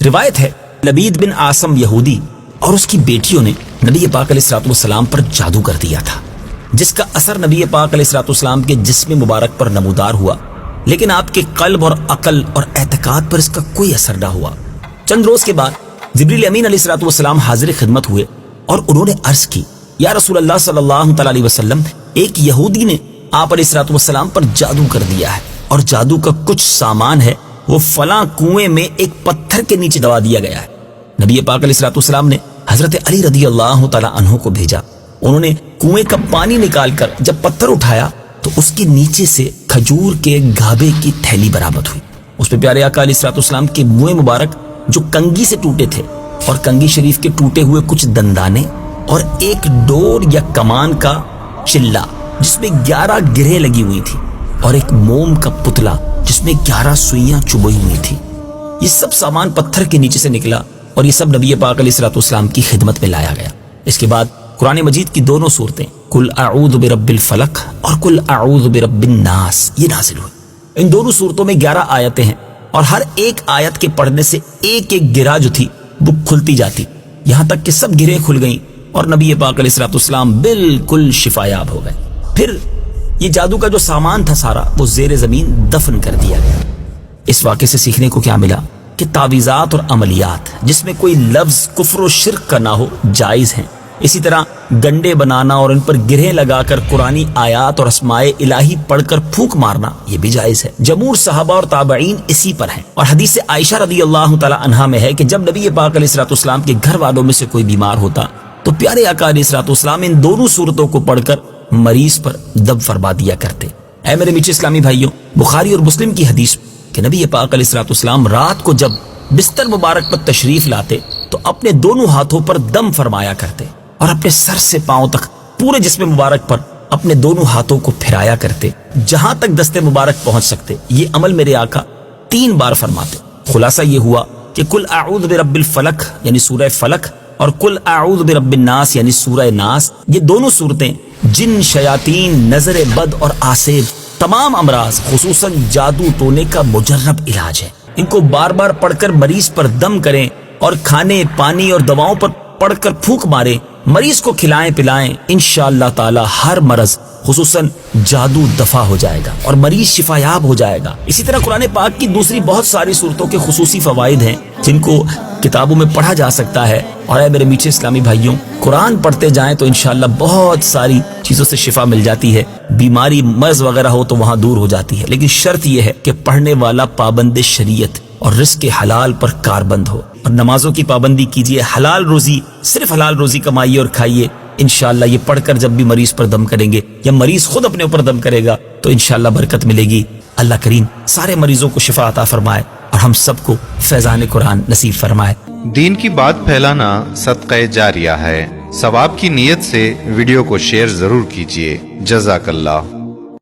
روایت ہے لبید بن آسم یہودی اور اس کی بیٹیوں نے نبی پاک علیہ الصلوۃ والسلام پر جادو کر دیا تھا، جس کا اثر نبی پاک علیہ الصلوۃ والسلام کے جسم مبارک پر نمودار ہوا، لیکن آپ کے قلب اور عقل اور اعتقاد پر اس کا کوئی اثر نہ ہوا۔ چند روز کے بعد جبریل امین علیہ الصلوۃ والسلام حاضر خدمت ہوئے اور انہوں نے عرض کی، یا رسول اللہ صلی اللہ تعالی علیہ وسلم، ایک یہودی نے آپ علیہ الصلوۃ والسلام پر جادو کر دیا ہے، اور جادو کا کچھ سامان ہے وہ فلاں کنویں میں ایک پتھر کے نیچے دبا دیا گیا ہے۔ نبی پاک علیہ الصلوۃ والسلام نے حضرت علی رضی اللہ تعالی عنہ کو بھیجا۔ انہوں نے کنویں کا پانی نکال کر جب پتھر اٹھایا تو اس کے نیچے سے کھجور کے گھابے کی تھیلی برآمد ہوئی۔ اس پہ پیارے آقا علیہ الصلوۃ والسلام کے منہ مبارک جو کنگھی سے ٹوٹے تھے، اور کنگھی شریف کے ٹوٹے ہوئے کچھ دندانے، اور ایک ڈور یا کمان کا چلا جس میں 11 گرہیں لگی ہوئی تھی، اور ایک موم کا پتلا جس میں 11 سوئیاں چبھی ہوئی تھی۔ یہ سب سامان پتھر کے نیچے سے نکلا اور یہ سب نبی پاک علیہ الصلوۃ والسلام کی خدمت میں لایا گیا۔ اس کے بعد قرآن مجید کی دونوں صورتیں قل اعوذ برب الفلق اور قل اعوذ برب الناس یہ نازل ہوئی۔ ان دونوں صورتوں میں 11 آیتیں ہیں، اور ہر ایک آیت کے پڑھنے سے ایک ایک گرہ جو تھی وہ کھلتی جاتی، یہاں تک کہ سب گرہیں کھل گئیں اور نبی پاک علیہ الصلوۃ والسلام بالکل شفایاب ہو گئے۔ پھر یہ جادو کا جو سامان تھا سارا وہ زیر زمین دفن کر دیا گیا۔ اس واقعے سے سیکھنے کو کیا ملا کہ تعویذات اور عملیات جس میں کوئی لفظ کفر و شرک کا نہ ہو جائز ہیں۔ اسی طرح گنڈے بنانا اور ان پر گرہیں لگا کر قرآنی آیات اور اسماء الہی پڑھ کر پھونک مارنا یہ بھی جائز ہے۔ جمہور صحابہ اور تابعین اسی پر ہیں، اور حدیث عائشہ رضی اللہ تعالی عنہا میں ہے کہ جب نبی پاک علیہ الصلوۃ والسلام کے گھر والوں میں سے کوئی بیمار ہوتا تو پیارے آقا علیہ الصلوۃ والسلام ان دونوں صورتوں کو پڑھ کر مریض پر دم فرما دیا کرتے۔ اے میرے میٹھے اسلامی بھائیوں، بخاری اور مسلم کی حدیث کہ نبی پاک علیہ الصلوۃ والسلام رات کو جب بستر مبارک پر تشریف لاتے تو اپنے دونوں ہاتھوں پر دم فرمایا کرتے، اور اپنے سر سے پاؤں تک پورے جسم مبارک پر اپنے دونوں ہاتھوں کو پھرایا کرتے جہاں تک دست مبارک پہنچ سکتے۔ یہ عمل میرے آقا 3 بار فرماتے۔ خلاصہ یہ ہوا کہ قل اعوذ برب الفلق یعنی سورہ فلق اور قل اعوذ برب الناس یعنی سورہ ناس، یہ دونوں صورتیں جن، شیاطین، نظر بد اور آسیب، تمام امراض خصوصاً جادو ٹونے کا مجرب علاج ہے۔ ان کو بار بار پڑھ کر مریض پر دم کریں اور کھانے، پانی اور دواؤں پر پڑھ کر پھونک ماریں، مریض کو کھلائیں پلائیں، انشاءاللہ تعالی ہر مرض خصوصاً جادو دفع ہو جائے گا اور مریض شفایاب ہو جائے گا۔ اسی طرح قرآن پاک کی دوسری بہت ساری صورتوں کے خصوصی فوائد ہیں جن کو کتابوں میں پڑھا جا سکتا ہے۔ اور اے میرے میٹھے اسلامی بھائیوں، قرآن پڑھتے جائیں تو انشاءاللہ بہت ساری چیزوں سے شفا مل جاتی ہے، بیماری مرض وغیرہ ہو تو وہاں دور ہو جاتی ہے، لیکن شرط یہ ہے کہ پڑھنے والا پابند شریعت اور رزق حلال پر کاربند ہو، اور نمازوں کی پابندی کیجیے، حلال روزی، صرف حلال روزی کمائیے اور کھائیے۔ انشاءاللہ یہ پڑھ کر جب بھی مریض پر دم کریں گے یا مریض خود اپنے اوپر دم کرے گا تو انشاءاللہ برکت ملے گی۔ اللہ کریم سارے مریضوں کو شفا عطا فرمائے اور ہم سب کو فیضان قرآن نصیب فرمائے۔ دین کی بات پھیلانا صدقہ جاریہ ہے، ثواب کی نیت سے ویڈیو کو شیئر ضرور کیجیے۔ جزاک اللہ۔